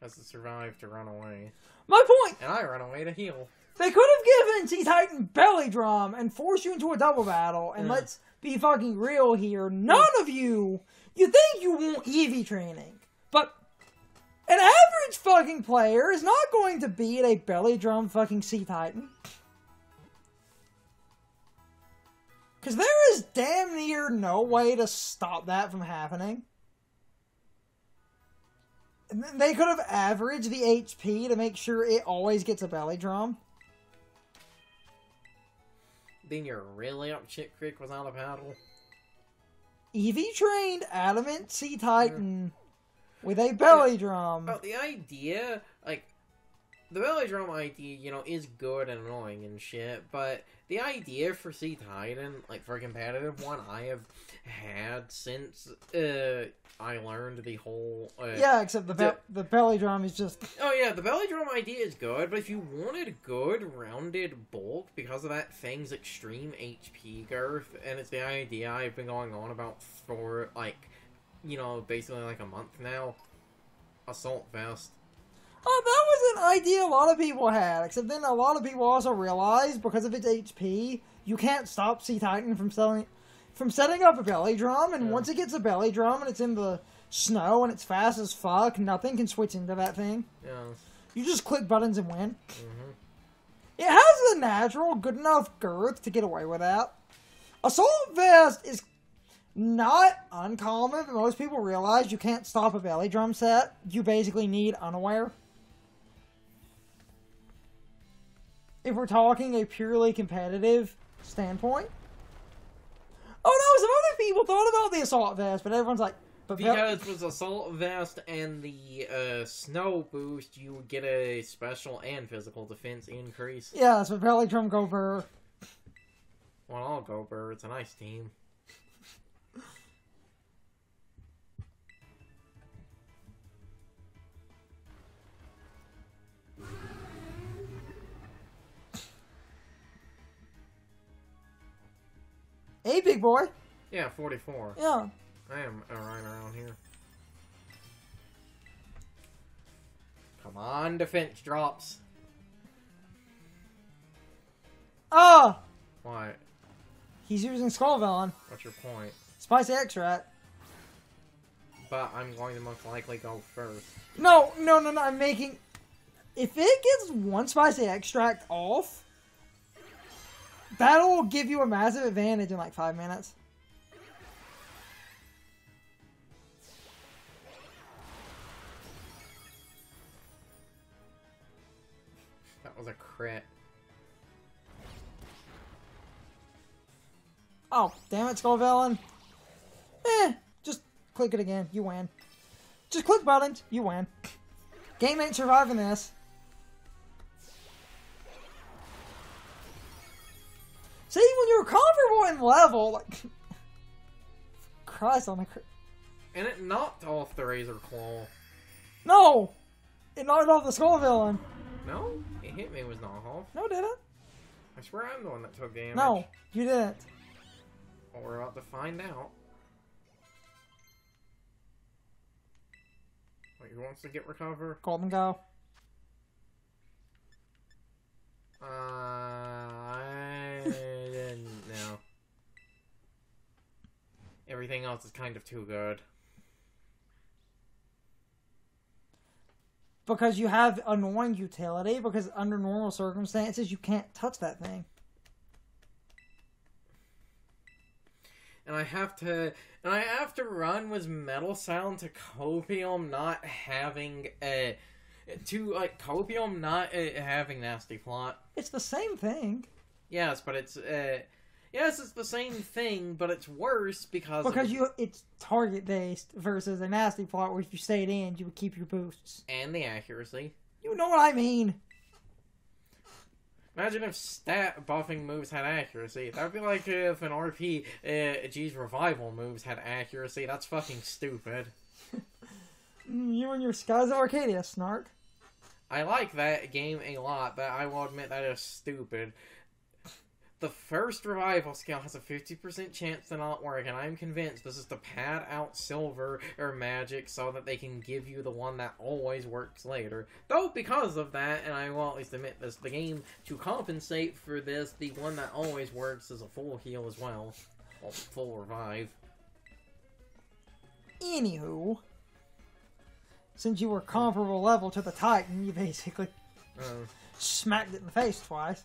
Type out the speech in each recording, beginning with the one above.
has to survive to run away. My point! And I run away to heal. They could have given T-Titan Belly Drum and forced you into a double battle. And let's be fucking real here. None of you think you want Eevee training. But an average fucking player is not going to beat a Belly Drum fucking T-Titan. Because there is damn near no way to stop that from happening. And they could have averaged the HP to make sure it always gets a Belly Drum. Then you're really up shit creek without a paddle. Eevee trained Adamant T-Titan with a Belly Drum. But the idea, like, the Belly Drum idea, you know, is good and annoying and shit, but the idea for T-Titan, like, for a competitive one, I have had since, I learned the whole... yeah, except the Belly Drum is just... Oh yeah, the Belly Drum idea is good, but if you wanted good, rounded bulk, because of that thing's extreme HP girth, and it's the idea I've been going on about for, like, you know, basically like a month now, Assault Vest. Oh, that was an idea a lot of people had, except then a lot of people also realized, because of its HP, you can't stop T-Titan from setting up a Belly Drum, and once it gets a Belly Drum and it's in the snow and it's fast as fuck, nothing can switch into that thing. Yeah. You just click buttons and win. It has the natural, good enough girth to get away with that. Assault Vest is not uncommon, but most people realize you can't stop a Belly Drum set. You basically need Unaware. If we're talking a purely competitive standpoint. Oh no, some other people thought about the Assault Vest, but everyone's like... Because with Assault Vest and the Snow Boost, you would get a special and physical defense increase. Yeah, that's what Belly Drum go burr. Well, I'll go burr. It's a nice team. Hey, big boy. Yeah, 44. Yeah. I am right around here. Come on, defense drops. Ah! What? He's using Skullvillain. What's your point? Spicy extract. But I'm going to most likely go first. No, I'm making... If it gets one spicy extract off, that'll give you a massive advantage in like 5 minutes. That was a crit. Oh, damn it, Skullvillain. Just click it again. You win. Just click buttons. You win. Game ain't surviving this. See, when you're comfortable in level, like... Christ on the... And it knocked off the Razor Claw. No! It knocked off the Skullvillain. No? It hit me with knock off. No, it didn't. I swear I'm the one that took damage. No, you didn't. Well, we're about to find out. Wait, who wants to get recover? Golden go. I didn't know. Everything else is kind of too good. Because you have annoying utility, because under normal circumstances, you can't touch that thing. And I have to run with Metal Sound to Copium not having having Nasty Plot. It's the same thing. Yes, but it's it's the same thing, but it's worse because it's target based versus a Nasty Plot where if you stayed in, you would keep your boosts and the accuracy. You know what I mean. Imagine if stat buffing moves had accuracy. That would be like if an RPG's revival moves had accuracy. That's fucking stupid. You and your Skies of Arcadia, Snark. I like that game a lot, but I will admit that is stupid. The first revival skill has a 50% chance to not work, and I'm convinced this is to pad out silver or magic so that they can give you the one that always works later. Though, because of that, and I will at least admit this, the game, to compensate for this, the one that always works is a full heal as well. Well, full revive. Anywho, since you were comparable level to the Titan, you basically smacked it in the face twice.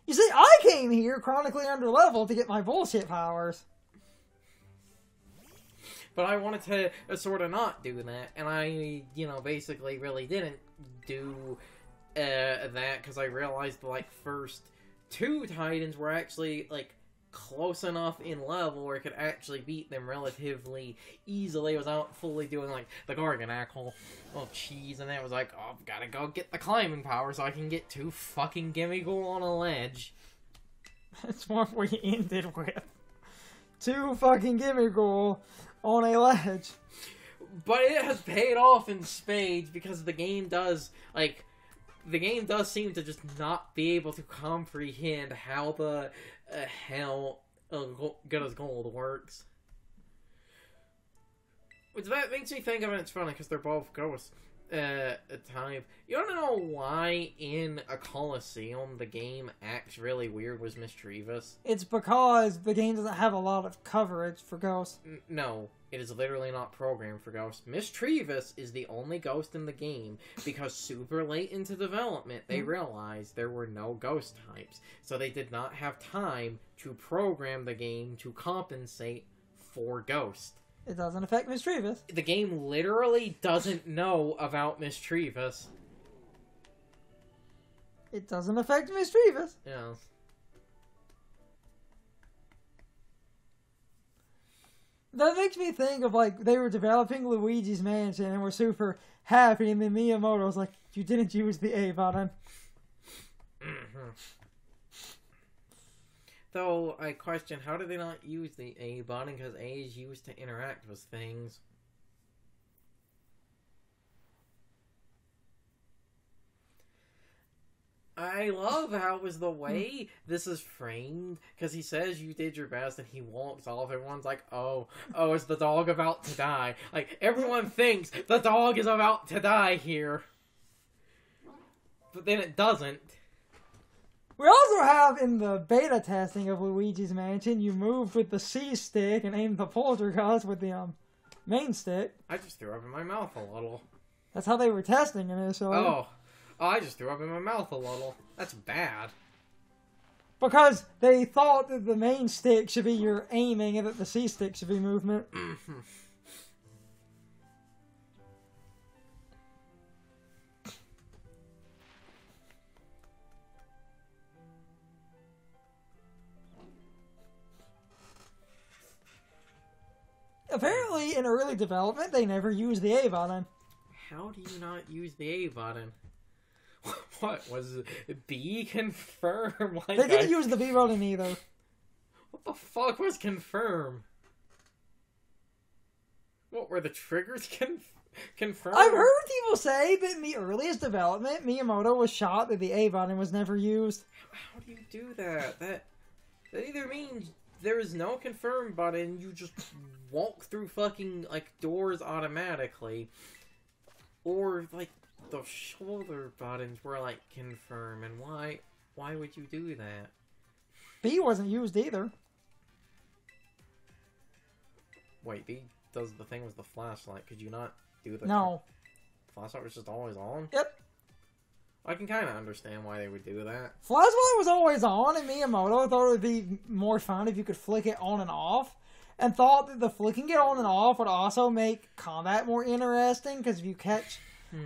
You see, I came here chronically under level to get my bullshit powers. But I wanted to sort of not do that, and I, basically really didn't do that, because I realized the, first 2 Titans were actually, close enough in level where I could actually beat them relatively easily without fully doing, the Garganackle. Oh, cheese, and then it was like, oh, I've gotta go get the climbing power so I can get 2 fucking Gimmighoul on a ledge. That's what we ended with. 2 fucking Gimmighoul on a ledge. But it has paid off in spades, because the game does seem to just not be able to comprehend how the hell good as gold works. Which that makes me think of it, it's funny, because they're both ghosts type. You wanna know why in a Coliseum the game acts really weird with Mischievous? It's because the game doesn't have a lot of coverage for ghosts. No, it is literally not programmed for ghosts. Mischievous is the only ghost in the game because super late into development they realized there were no ghost types. So they did not have time to program the game to compensate for ghosts. It doesn't affect Mischievous. The game literally doesn't know about Mischievous. It doesn't affect Mischievous. Yeah. That makes me think of, they were developing Luigi's Mansion and were super happy, and then Miyamoto was like, you didn't use the A button. Mm-hmm. Though, I question, how did they not use the A button? Because A is used to interact with things. I love how it was the way this is framed, because he says you did your best and he walks off. Everyone's like, oh, is the dog about to die? Everyone thinks the dog is about to die here. But then it doesn't. We also have, in the beta testing of Luigi's Mansion, you moved with the C stick and aimed the poltergeist with the main stick. I just threw up in my mouth a little. That's how they were testing initially. Oh, I just threw up in my mouth a little. That's bad. Because they thought that the main stick should be your aiming and that the C stick should be movement. Apparently, in early development, they never used the A button. How do you not use the A button? What was it? B confirm? They didn't use the B button either. What the fuck was confirm? What were the triggers confirmed? I've heard people say that in the earliest development, Miyamoto was shocked that the A button was never used. How do you do that? That either means there is no confirm button, you just walk through fucking, doors automatically. Or, the shoulder buttons were, confirm, and why would you do that? B wasn't used either. Wait, B does the thing with the flashlight. Could you not do the... No. Flashlight was just always on? Yep. I can kind of understand why they would do that. Flashlight was always on, and Miyamoto thought it would be more fun if you could flick it on and off. And thought that the flicking it on and off would also make combat more interesting, because if you catch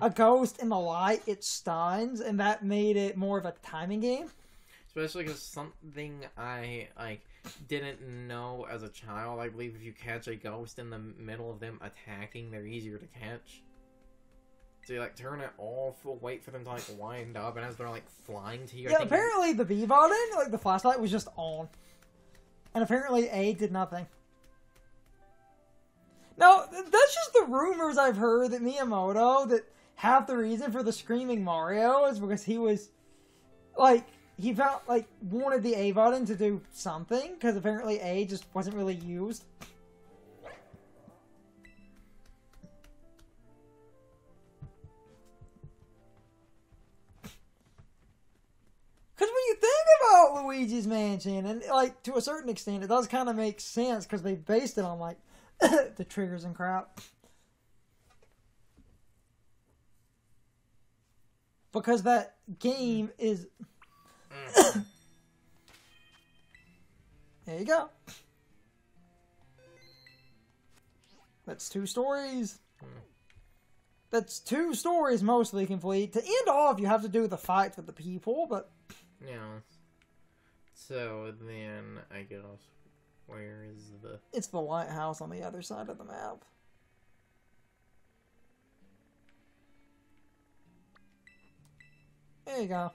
a ghost in the light, it stuns, and that made it more of a timing game. Especially because something I, didn't know as a child, I believe if you catch a ghost in the middle of them attacking, they're easier to catch. So you, turn it off, wait for them to, wind up, and as they're, flying to you... Yeah, apparently the B button, the flashlight was just on. And apparently A did nothing. Now, that's just the rumors I've heard that Miyamoto, that half the reason for the Screaming Mario is because he was, he felt like wanted the A button to do something, because apparently A just wasn't really used. Because when you think about Luigi's Mansion, and like to a certain extent, it does kind of make sense because they based it on like the triggers and crap. Because that game is. There you go. That's 2 stories. That's 2 stories mostly complete. To end off, you have to do the fight with the people, but. Yeah. So then, I guess, where is the... It's the lighthouse on the other side of the map. There you go.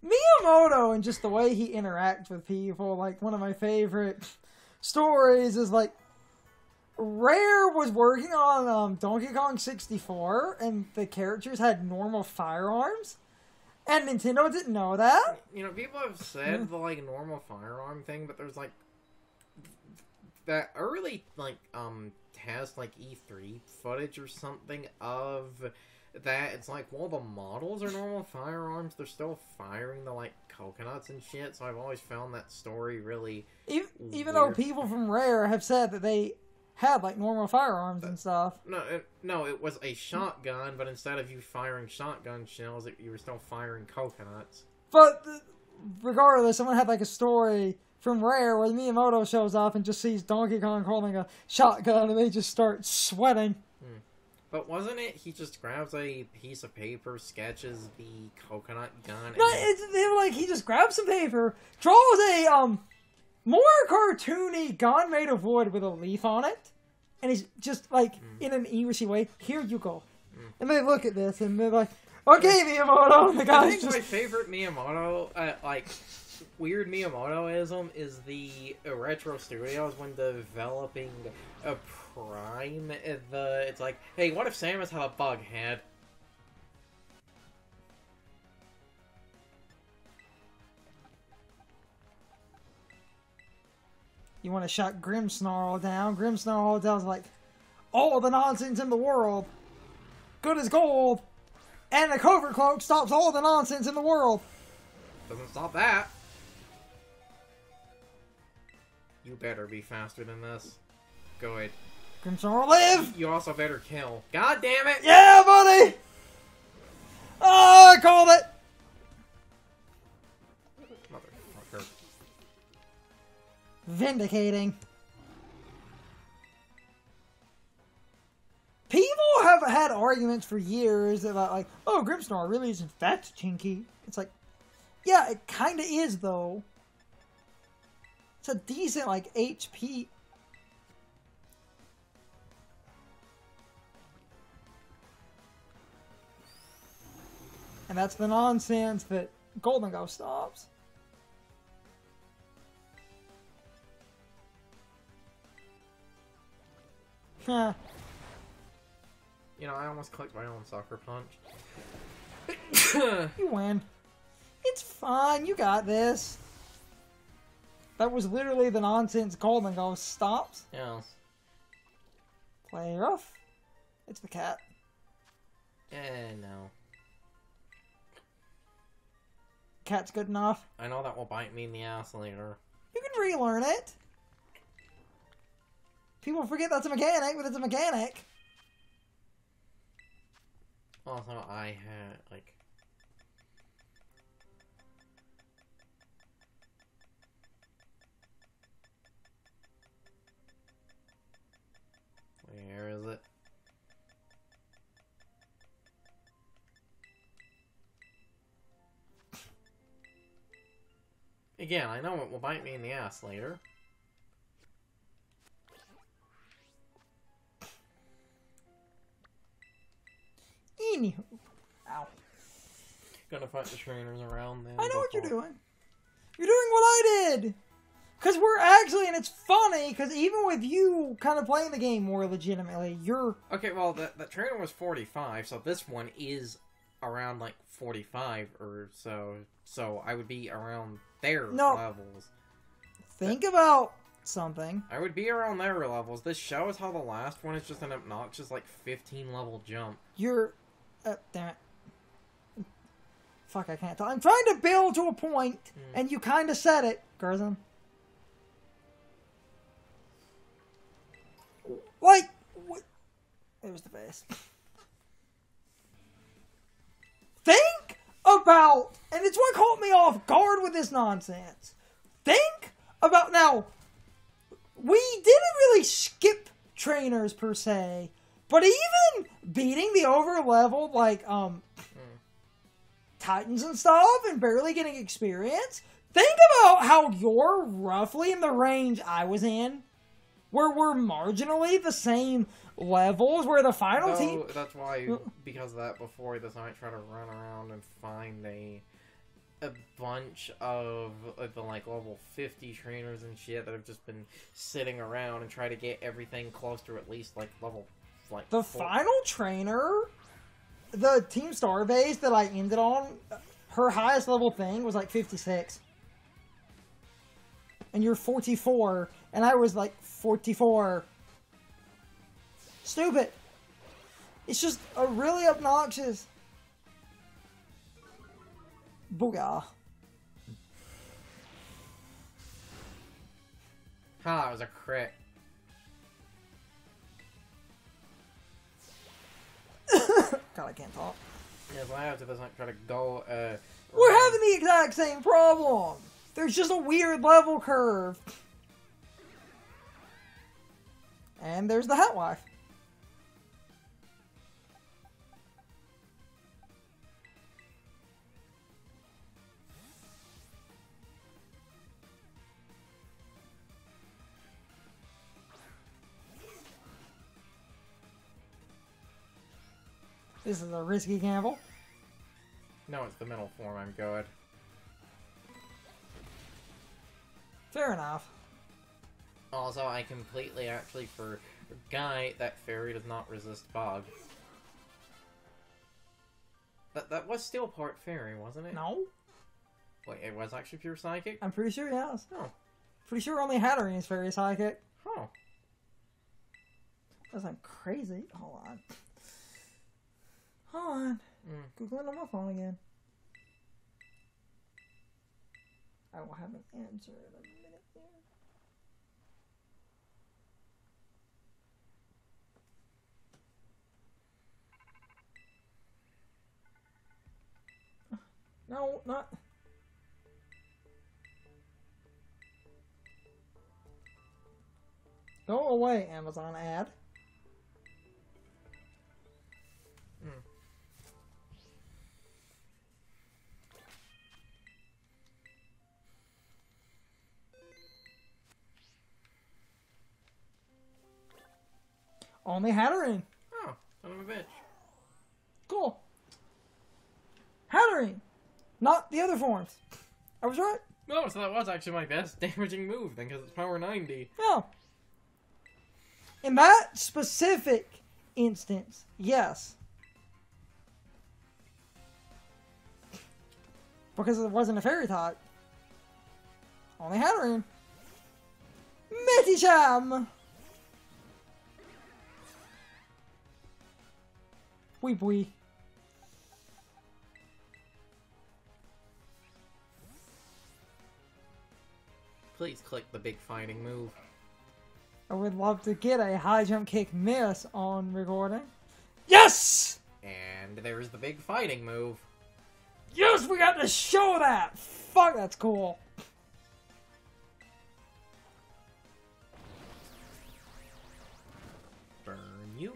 Miyamoto and just the way he interacts with people, like one of my favorite stories is like Rare was working on Donkey Kong 64 and the characters had normal firearms and Nintendo didn't know that. You know, people have said the like normal firearm thing, but there's like that early like test like E3 footage or something of that. It's like, well, the models are normal firearms, they're still firing the like coconuts and shit, so I've always found that story really even though people from Rare have said that they had like normal firearms and stuff. No, it was a shotgun, but instead of you firing shotgun shells, you were still firing coconuts. But regardless, someone had like a story from Rare where Miyamoto shows up and just sees Donkey Kong holding a shotgun and they just start sweating. But wasn't it he just grabs a piece of paper, sketches the coconut gun? No, they were like he just grabs some paper, draws a more cartoony gun made of wood with a leaf on it, and he's just like in an English way, here you go. And they look at this and they're like, okay, Miyamoto. And the guy's I think just... my favorite Miyamoto, like weird Miyamotoism is the Retro Studios when developing a Prime. It's like, hey, what if Samus had a bug head? You want to shut Grimmsnarl down. Grimmsnarl does like all the nonsense in the world. Good as gold. And the Covert Cloak stops all the nonsense in the world. Doesn't stop that. You better be faster than this. Go ahead. Grimmsnarl live! You also better kill. God damn it! Yeah, buddy! Oh, I called it! Motherfucker. Vindicating. People have had arguments for years about like, oh, Grimmsnarl really isn't that chinky. It's like, yeah, it kinda is though. It's a decent like HP. And that's the nonsense that Golden Ghost stops. Huh. You know, I almost clicked my own sucker punch. You win. It's fine, you got this. That was literally the nonsense Golden Ghost stops. Yeah. Play rough. It's the cat. No. Cat's good enough. I know that will bite me in the ass later. You can relearn it. People forget that's a mechanic, but it's a mechanic. Also, I had, like... Where is it? Again, I know it will bite me in the ass later. Anywho. Ow. Gonna fight the trainers around then. I know what you're doing. You're doing what I did! Because we're actually, and it's funny, because even with you kind of playing the game more legitimately, you're... Okay, well, that trainer was 45, so this one is around like 45 or so. So I would be around their No. levels. Think about something. I would be around their levels. This shows how the last one is just an obnoxious like 15 level jump. You're... damn it. Fuck, I can't talk. I'm trying to build to a point, and you kind of said it, Gerson. Like, what? It was the base. Think about, and it's what caught me off guard with this nonsense. Think about, now, we didn't really skip trainers per se, but even beating the over-leveled, like, Titans and stuff and barely getting experience, think about how you're roughly in the range I was in, where we're marginally the same levels, where the final team... That's why, because of that, before this, I might try to run around and find a bunch of the, like, level 50 trainers and shit that have just been sitting around and try to get everything close to at least, like, level, like... The 4. Final trainer, the Team Starbase that I ended on, her highest level thing was, like, 56. And you're 44, and I was, like, 44. Stupid. It's just a really obnoxious... Booyah. Ha, it was a crit. God, I can't talk. Yeah, so I have to just like, try to go, We're having the exact same problem! There's just a weird level curve. And there's the Hat Wife. This is a risky gamble. No, it's the middle form, I'm good. Fair enough. Also, I completely actually forgot that Fairy does not resist Bug. That was still part Fairy, wasn't it? No. Wait, it was actually pure Psychic? I'm pretty sure, yes. Oh. Pretty sure only Hatterene is Fairy Psychic. Oh. That sounds crazy. Hold on. Hold on. Googling on my phone again. I will have an answer in a minute there. No, not... Go away, Amazon ad. Only Hatterene. Oh, son of a bitch. Cool. Hatterene. Not the other forms. I was right. No, so that was actually my best damaging move then, because it's power 90. Yeah. In that specific instance, yes. Because it wasn't a fairy type. Only Hatterene. Medicham! Wee wee. Please click the big fighting move. I would love to get a high jump kick miss on recording. Yes! And there's the big fighting move. Yes, we got to show that! Fuck, that's cool. Burn you.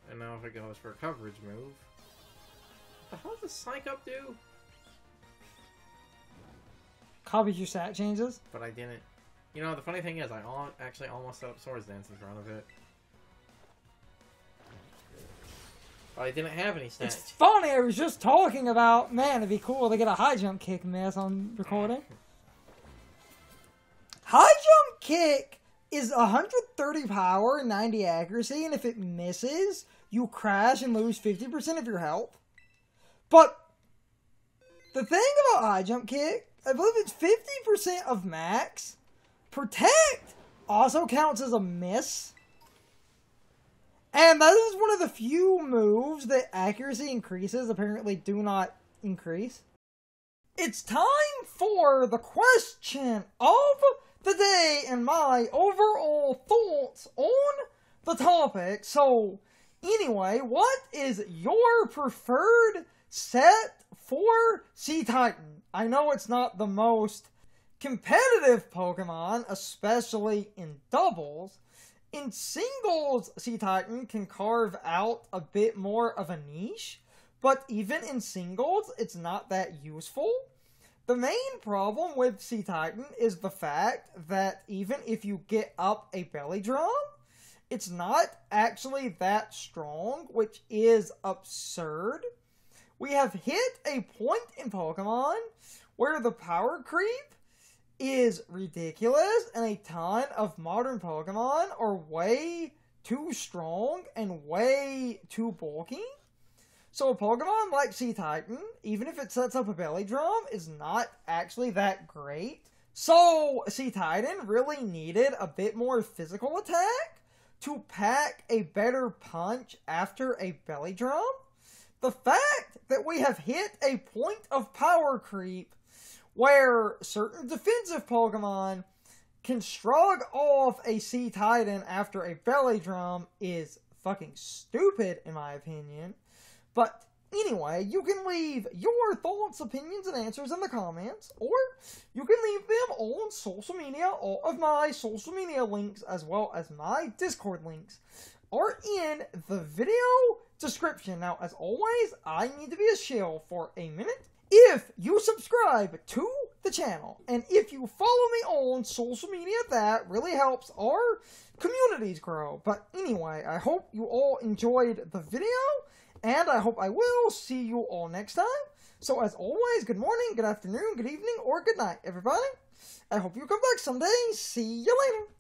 And now if it goes for a coverage move. What the hell does Psych Up do? Copies your stat changes. But I didn't. You know, the funny thing is, I actually almost set up Swords Dance in front of it. But I didn't have any stats. It's funny, I was just talking about, man, it'd be cool to get a high jump kick miss on recording. High jump kick is 130 power and 90 accuracy, and if it misses, you crash and lose 50% of your health. But the thing about High Jump Kick, I believe it's 50% of max. Protect also counts as a miss. And that is one of the few moves that accuracy increases apparently do not increase. It's time for the question of the day and my overall thoughts on the topic. So, anyway, what is your preferred set for Sea Titan? I know it's not the most competitive Pokemon, especially in doubles. In singles, Sea Titan can carve out a bit more of a niche, but even in singles, it's not that useful. The main problem with Sea Titan is the fact that even if you get up a belly drum, it's not actually that strong, which is absurd. We have hit a point in Pokemon where the power creep is ridiculous, and a ton of modern Pokemon are way too strong and way too bulky. So a Pokemon like Sea Titan, even if it sets up a belly drum, is not actually that great. So Sea Titan really needed a bit more physical attack to pack a better punch after a belly drum. The fact that we have hit a point of power creep where certain defensive Pokemon can shrug off a Sea Titan after a belly drum is fucking stupid, in my opinion. But anyway, you can leave your thoughts, opinions, and answers in the comments, or you can leave them on social media. All of my social media links, as well as my Discord links, are in the video description. Now, as always, I need to be a shill for a minute. If you subscribe to the channel, and if you follow me on social media, that really helps our communities grow. But anyway, I hope you all enjoyed the video, and I hope I will see you all next time. So as always, good morning, good afternoon, good evening, or good night, everybody. I hope you come back someday. See you later.